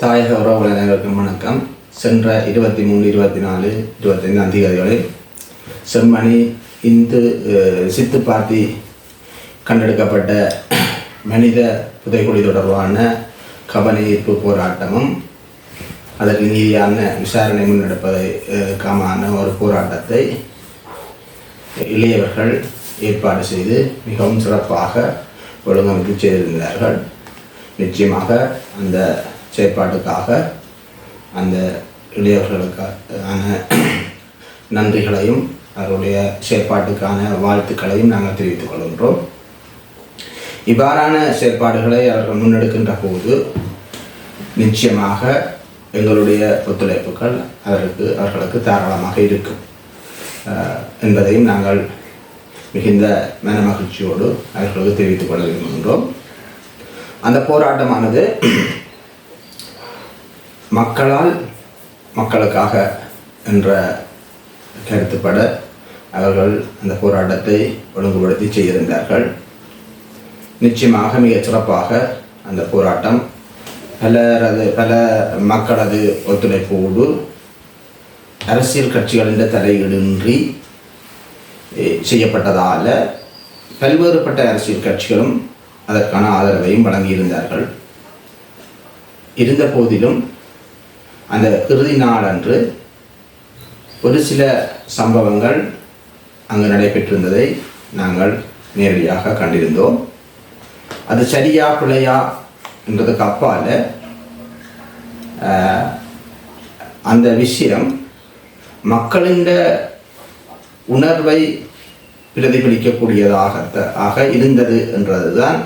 தாயக உறவுகள் அனைவருக்கும் வணக்கம். சென்ற 23, 24, 25 தேதிகளில் செம்மணி இந்து சித்து பார்ட்டி கண்டெடுக்கப்பட்ட மனித புதைக்குழி தொடர்பான கவனஈர்ப்பு போராட்டமும் அதற்கு நீதியான விசாரணை முன்னெடுப்பதற்கான ஒரு போராட்டத்தை இளையவர்கள் ஏற்பாடு செய்து மிகவும் சிறப்பாக ஒழுங்கமைப்பு செய்திருந்தார்கள். நிச்சயமாக அந்த செயற்பாட்டுக்காக அந்த இளையவர்களுக்கான நன்றிகளையும் அவருடைய செயற்பாட்டுக்கான வாழ்த்துக்களையும் நாங்கள் தெரிவித்துக் கொள்கின்றோம். இவ்வாறான செயற்பாடுகளை அவர்கள் முன்னெடுக்கின்ற போது நிச்சயமாக எங்களுடைய ஒத்துழைப்புகள் அவர்களுக்கு தாராளமாக இருக்கும் என்பதையும் நாங்கள் மிகுந்த மனமகிழ்ச்சியோடு அவர்களுக்கு தெரிவித்துக் கொள்ள விரும்புகின்றோம். அந்த போராட்டமானது மக்களால் மக்களுக்காக என்ற கருத்துப்பட அவர்கள் அந்த போராட்டத்தை ஒழுங்குபடுத்தி செய்திருந்தார்கள். நிச்சயமாக மிக சிறப்பாக அந்த போராட்டம் பல மக்களது ஒத்துழைப்போடு அரசியல் கட்சிகளின் தலையீடின்றி செய்யப்பட்டதால் பல்வேறுபட்ட அரசியல் கட்சிகளும் அதற்கான ஆதரவையும் வழங்கியிருந்தார்கள். இருந்த போதிலும் அந்த இறுதி நாளன்று ஒரு சில சம்பவங்கள் அங்கு நடைபெற்றிருந்ததை நாங்கள் நேரடியாக கண்டிருந்தோம். அது சரியா பிழையா என்றதுக்கு அப்பால் அந்த விஷயம் மக்களின் உணர்வை பிரதிபலிக்கக்கூடியதாக இருந்தது என்றதுதான்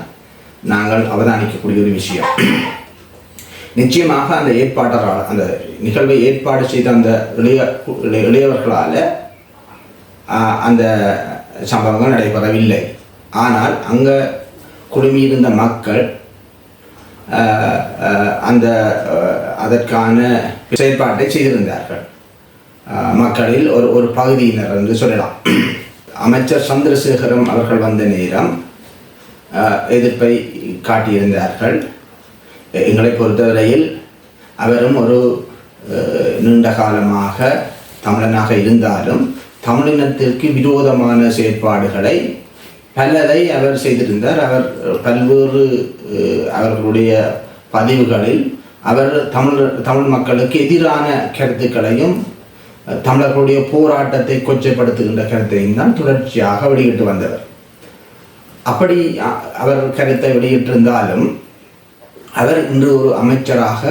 நாங்கள் அவதானிக்கக்கூடிய ஒரு விஷயம். நிச்சயமாக அந்த ஏற்பாட்டாளர் அந்த நிகழ்வை ஏற்பாடு செய்த அந்த இளையவர்களால் அந்த சம்பவங்கள் நடைபெறவில்லை. ஆனால் அங்கே குழுமியிருந்த மக்கள் அதற்கான செயற்பாட்டை செய்திருந்தார்கள். மக்களில் ஒரு பகுதியினர் என்று சொல்லலாம். அமைச்சர் சந்திரசேகரம் அவர்கள் வந்த நேரம் எதிர்ப்பை காட்டியிருந்தார்கள். எங்களை பொறுத்தவரையில் அவரும் ஒரு நீண்ட காலமாக தமிழனாக இருந்தாலும் தமிழினத்திற்கு விரோதமான செயற்பாடுகளை பலரை அவர் செய்திருந்தார். அவர் பல்வேறு அவர்களுடைய பதிவுகளில் அவர் தமிழ் மக்களுக்கு எதிரான கருத்துக்களையும் தமிழர்களுடைய போராட்டத்தை கொச்சைப்படுத்துகின்ற கருத்தையும் தான் தொடர்ச்சியாக வெளியிட்டு வந்தவர். அப்படி அவர் கருத்தை வெளியிட்டிருந்தாலும் அவர் இன்று ஒரு அமைச்சராக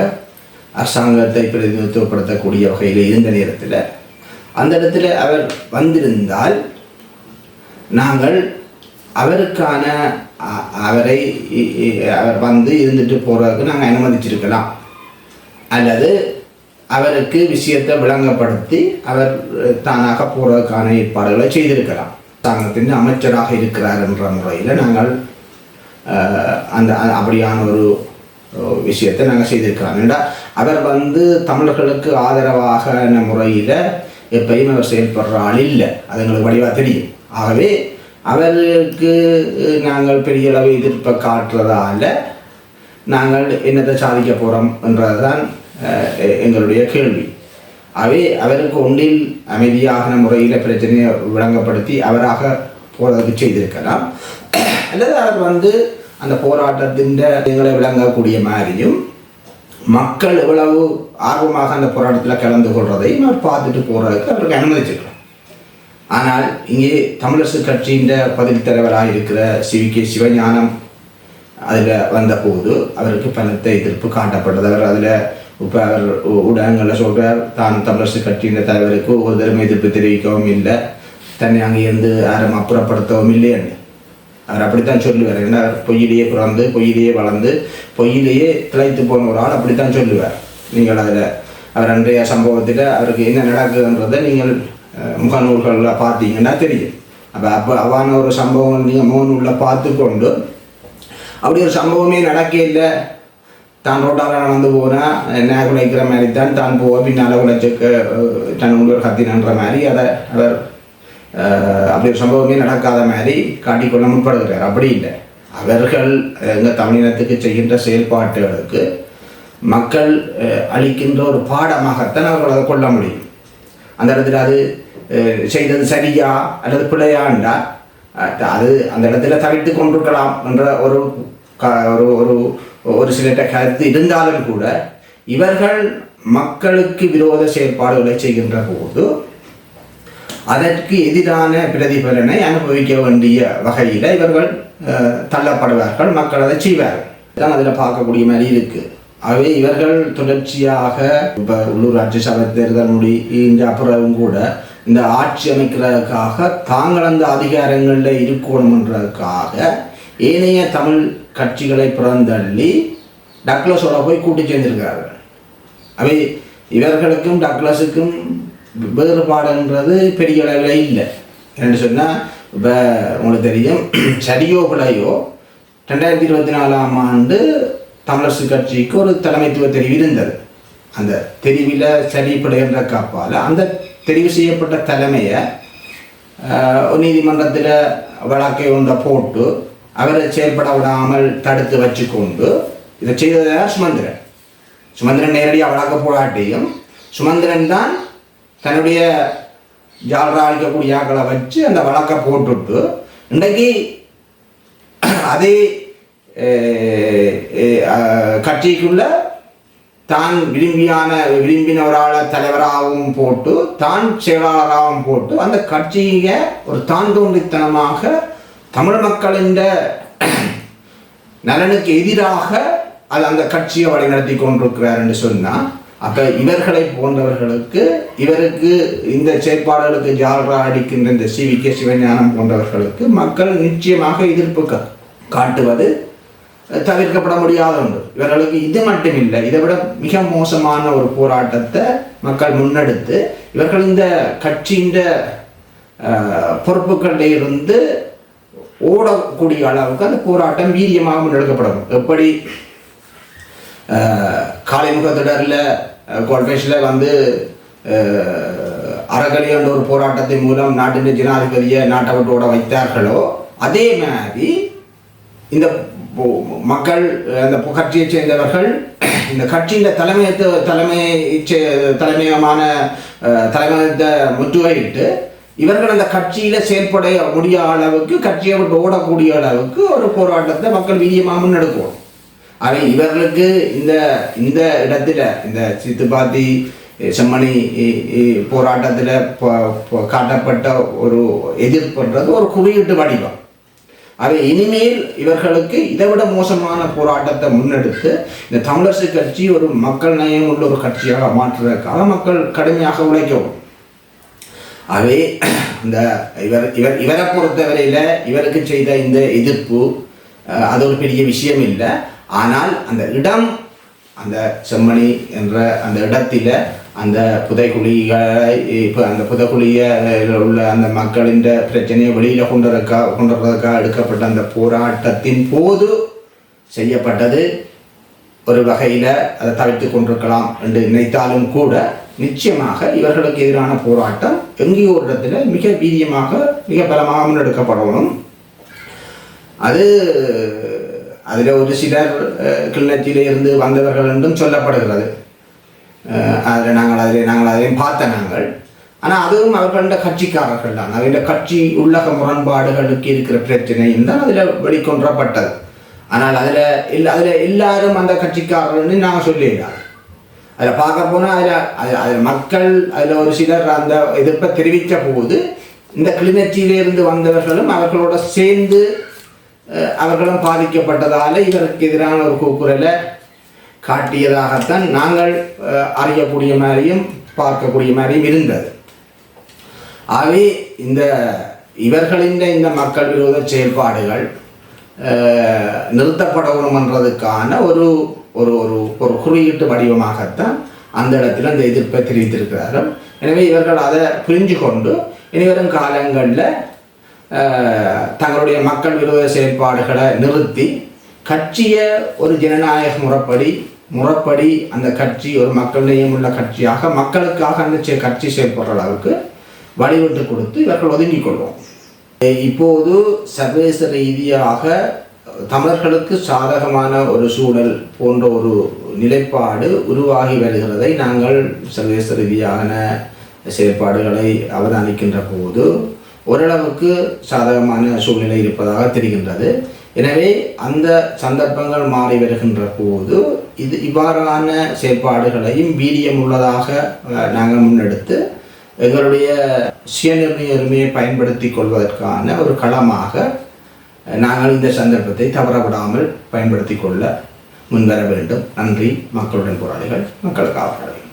அரசாங்கத்தை பிரதிநிதித்துவப்படுத்தக்கூடிய வகையில் இருந்த நேரத்தில் அந்த இடத்துல அவர் வந்திருந்தால் நாங்கள் அவருக்கான அவர் வந்து இருந்துட்டு போகிறதுக்கு நாங்கள் அனுமதிச்சிருக்கலாம், அல்லது அவருக்கு விஷயத்தை விளங்கப்படுத்தி அவர் தானாக போகிறதுக்கான ஏற்பாடுகளை செய்திருக்கலாம். அரசாங்கத்தின் அமைச்சராக இருக்கிறார் என்ற முறையில் நாங்கள் அப்படியான ஒரு விஷயத்தை நாங்கள் செய்திருக்கலாம். ஏன்னா அவர் வந்து தமிழர்களுக்கு ஆதரவாக முறையில் எப்பயும் அவர் செயல்படுற ஆள் இல்லை, அது எங்களுக்கு வடிவாக தெரியும். ஆகவே அவருக்கு நாங்கள் பெரிய அளவு எதிர்ப்பை காட்டுறதால நாங்கள் என்னத்தை சாதிக்க போகிறோம் என்றதுதான் எங்களுடைய கேள்வி. ஆகவே அவருக்கு ஒன்றில் அமைதியான முறையில் பிரச்சனையை விளங்கப்படுத்தி அவராக போகிறதுக்கு செய்திருக்கலாம், அல்லது அவர் வந்து அந்த போராட்டத்தின் எங்களை விளங்கக்கூடிய மாதிரியும் மக்கள் எவ்வளவு ஆர்வமாக அந்த போராட்டத்தில் கலந்து கொள்றதையும் அவர் பார்த்துட்டு போகிறதுக்கு அவருக்கு அனுமதிச்சிருக்கலாம். ஆனால் இங்கே தமிழரசு கட்சியின் பதில் தலைவராக இருக்கிற CVK சிவஞானம் அதில் வந்தபோது அவருக்கு பலத்த எதிர்ப்பு காட்டப்பட்டது. அவர் அதில் இப்போ அவர் ஊடகங்களில் சொல்கிறார், தான் தமிழரசு கட்சியின் தலைவருக்கு ஒரு தடவை எதிர்ப்பு தெரிவிக்கவும் இல்லை, தன்னை அங்கேருந்து யாரும் அப்புறப்படுத்தவும் இல்லைன்னு அவர் அப்படித்தான் சொல்லுவார். ஏன்னா பொய்யிலேயே பிறந்து பொய்யிலேயே வளர்ந்து பொய்யிலேயே திளைத்து போன ஒரு ஆள் அப்படித்தான் சொல்லுவார். நீங்கள் அதில் அவர் அன்றைய சம்பவத்தில் அவருக்கு என்ன நடக்குதுன்றதை நீங்கள் முகநூல்களில் பார்த்தீங்கன்னா தெரியும். அப்போ அவான ஒரு சம்பவம் நீங்கள் முகநூலில் பார்த்து கொண்டு அப்படி ஒரு சம்பவமே நடக்க இல்லை, தான் ரோட்டால் நடந்து போனால் என்ன குலைக்கிற மாதிரி தான் போக பின்னால் குலைச்சுக்க தன் உள்ளூர் கத்தினன்ற மாதிரி அதை அவர் அப்படி ஒரு சம்பவமே நடக்காத மாதிரி காட்டிக்கொள்ள முற்படுகிறார். அப்படி இல்லை, அவர்கள் எங்கள் தமிழினத்துக்கு செய்கின்ற செயல்பாட்டுகளுக்கு மக்கள் அளிக்கின்ற ஒரு பாடமாகத்தான் அவர்கள் அதை கொள்ள முடியும். அந்த இடத்துல அது செய்தது சரியா அல்லது பிழையாண்டா அது அந்த இடத்துல தவிர்த்து கொண்டிருக்கலாம் என்ற ஒரு சில கருத்து இருந்தாலும் கூட இவர்கள் மக்களுக்கு விரோத செயல்பாடுகளை செய்கின்ற போது அதற்கு எதிரான பிரதிபலனை அனுபவிக்க வேண்டிய வகையில் இவர்கள் தள்ளப்படுவார்கள், மக்கள் அதை செய்வார்கள். தான் அதில் பார்க்கக்கூடிய மாதிரி இருக்கு. ஆகவே இவர்கள் தொடர்ச்சியாக இப்போ உள்ளூராட்சி சபை தேர்தல் முடிஞ்ச அப்புறம் கூட இந்த ஆட்சி அமைக்கிறதுக்காக தாங்கள் அந்த அதிகாரங்களில் இருக்கணும்ன்றதுக்காக ஏனைய தமிழ் கட்சிகளை புறந்தள்ளி டக்ளஸோட போய் கூட்டி சேர்ந்திருக்கிறார்கள். அவை இவர்களுக்கும் டக்ளஸுக்கும் வேறுபாடுன்றது பெரிய அளவில் இல்லை. என்னென்னு சொன்னால் இப்போ உங்களுக்கு தெரியும், சரியோ பிழையோ 2024 ஆண்டு தமிழரசு கட்சிக்கு ஒரு தலைமைத்துவ தெரிவு இருந்தது. அந்த தெரிவில் சரி பிழைன்ற காப்பால் அந்த தெரிவு செய்யப்பட்ட தலைமையை நீதிமன்றத்தில் வழக்கை ஒன்றை போட்டு அவரை செயல்பட விடாமல் தடுத்து வச்சு கொண்டு இதை செய்ததாக சுமந்திரன் நேரடியாக வழக்க போராட்டியும் சுமந்திரன் தான் தன்னுடைய ஜால்ரா அளிக்கக்கூடிய ஆக்களை வச்சு அந்த வழக்கை போட்டுட்டு இன்றைக்கு அதே கட்சிக்குள்ள தான் விரும்பினவரால் தலைவராகவும் போட்டு தான் செயலாளராகவும் போட்டு அந்த கட்சியை ஒரு தான் தோன்றித்தனமாக தமிழ் மக்களின் நலனுக்கு எதிராக அது அந்த கட்சியை வழிநடத்தி கொண்டிருக்கிறார் என்று சொன்னால் அப்போ இவர்களை போன்றவர்களுக்கு இவருக்கு இந்த செயற்பாடுகளுக்கு ஜால்ரா அடிக்கின்ற இந்த CVK சிவஞானம் போன்றவர்களுக்கு மக்கள் நிச்சயமாக எதிர்ப்பு காட்டுவது தவிர்க்கப்பட முடியாத ஒன்று. இவர்களுக்கு இது மட்டும் இல்லை, இதை விட மிக மோசமான ஒரு போராட்டத்தை மக்கள் முன்னெடுத்து இவர்கள் இந்த கட்சியின் பொறுப்புகளில் இருந்து ஓடக்கூடிய அளவுக்கு அந்த போராட்டம் வீரியமாக முன்னெடுக்கப்படும். எப்படி காலைமுகத்திடரில் கோல்பேஷில் வந்து அறகலி என்ற ஒரு போராட்டத்தின் மூலம் நாட்டின் ஜனாதிபதியை நாட்டை விட்டு ஓட வைத்தார்களோ அதே மாதிரி இந்த மக்கள் அந்த கட்சியை சேர்ந்தவர்கள் இந்த கட்சியின் தலைமையத்தை முற்றுகையிட்டு இவர்கள் அந்த கட்சியில் செயல்பட முடியாத அளவுக்கு கட்சியை விட்டு ஓடக்கூடிய அளவுக்கு ஒரு போராட்டத்தை மக்கள் வீரியமாக முன்னெடுக்கும். அவை இவர்களுக்கு இந்த இடத்துல இந்த சித்துப்பாத்தி செம்மணி போராட்டத்தில் காட்டப்பட்ட ஒரு எதிர்ப்புன்றது ஒரு குறியீட்டு வடிவம். அவை இனிமேல் இவர்களுக்கு இதை விட மோசமான போராட்டத்தை முன்னெடுத்து இந்த தமிழரசு கட்சி ஒரு மக்கள் நயம் உள்ள ஒரு கட்சியாக மாற்றுவதற்காக மக்கள் கடுமையாக உழைக்கவும். அவை இந்த இவரை பொறுத்தவரையில் இவருக்கு செய்த இந்த எதிர்ப்பு அது ஒரு பெரிய விஷயம் இல்லை. ஆனால் அந்த இடம், அந்த செம்மணி என்ற அந்த இடத்துல அந்த புதைக்குழிகளை இப்போ அந்த புதைக்குழியில் உள்ள அந்த மக்களின் பிரச்சனையை வெளியில் கொண்டுறதுக்காக எடுக்கப்பட்ட அந்த போராட்டத்தின் போது செய்யப்பட்டது ஒரு வகையில் அதை தவிர்த்து கொண்டிருக்கலாம் என்று நினைத்தாலும் கூட நிச்சயமாக இவர்களுக்கு எதிரான போராட்டம் எங்கேயோ ஒரு இடத்துல மிக வீரியமாக மிக பலமாக முன்னெடுக்கப்படணும். அதில் ஒரு சிலர் கிளிநொச்சியிலிருந்து வந்தவர்கள் என்றும் சொல்லப்படுகிறது. நாங்கள் அதையும் பார்த்த ஆனால் அதுவும் அவர்கள கட்சிக்காரர்கள் தான். அவருடைய கட்சி உள்ளக முரண்பாடுகளுக்கு இருக்கிற பிரச்சனையும் தான் அதில் வெளிக்கொன்றப்பட்டது. ஆனால் அதில் எல்லாரும் அந்த கட்சிக்காரர்கள்னு நாங்கள் சொல்லிடலாம். அதில் பார்க்க போனால் அதில் மக்கள் அதில் ஒரு சிலர் அந்த எதிர்ப்பை தெரிவித்த போது இந்த கிளிநொச்சியிலிருந்து வந்தவர்களும் அவர்களோட சேர்ந்து அவர்களும் பாதிக்கப்பட்டதால் இதற்கு எதிரான ஒரு கூக்குரலை காட்டியதாகத்தான் நாங்கள் அறியக்கூடிய மாதிரியும் பார்க்கக்கூடிய மாதிரியும் இருந்தது. ஆகவே இவர்களின் இந்த மக்கள் விரோத செயல்பாடுகள் நிறுத்தப்படணும்ன்றதுக்கான ஒரு ஒரு ஒரு குறியீட்டு வடிவமாகத்தான் அந்த இடத்துல அந்த எதிர்ப்பை தெரிவித்திருக்கிறார்கள். எனவே இவர்கள் அதை புரிஞ்சு கொண்டு இனிவரும் காலங்களில் தங்களுடைய மக்கள் விரோத செயல்பாடுகளை நிறுத்தி கட்சியை ஒரு ஜனநாயக முறைப்படி அந்த கட்சி ஒரு மக்கள் நேயம் உள்ள கட்சியாக மக்களுக்காக அந்த கட்சி செயல்படுற அளவுக்கு வழிவிட்டு கொடுத்து இவர்கள் ஒதுங்கிக் கொள்வோம். இப்போது சர்வதேச ரீதியாக தமிழர்களுக்கு சாதகமான ஒரு சூழல் போன்ற ஒரு நிலைப்பாடு உருவாகி வருகிறதை நாங்கள் சர்வதேச ரீதியான செயற்பாடுகளை அவதானிக்கின்ற போது ஓரளவுக்கு சாதகமான சூழ்நிலை இருப்பதாக தெரிகின்றது. எனவே அந்த சந்தர்ப்பங்கள் மாறி வருகின்ற போது இவ்வாறான செயற்பாடுகளையும் வீரியம் உள்ளதாக நாங்கள் முன்னெடுத்து எங்களுடைய சுயநிர்ணய உரிமையை பயன்படுத்தி கொள்வதற்கான ஒரு களமாக நாங்கள் இந்த சந்தர்ப்பத்தை தவறவிடாமல் பயன்படுத்தி கொள்ள முன்வர வேண்டும். நன்றி. மக்களுடன் போராளிகள், மக்களுக்காக போராளிகள்.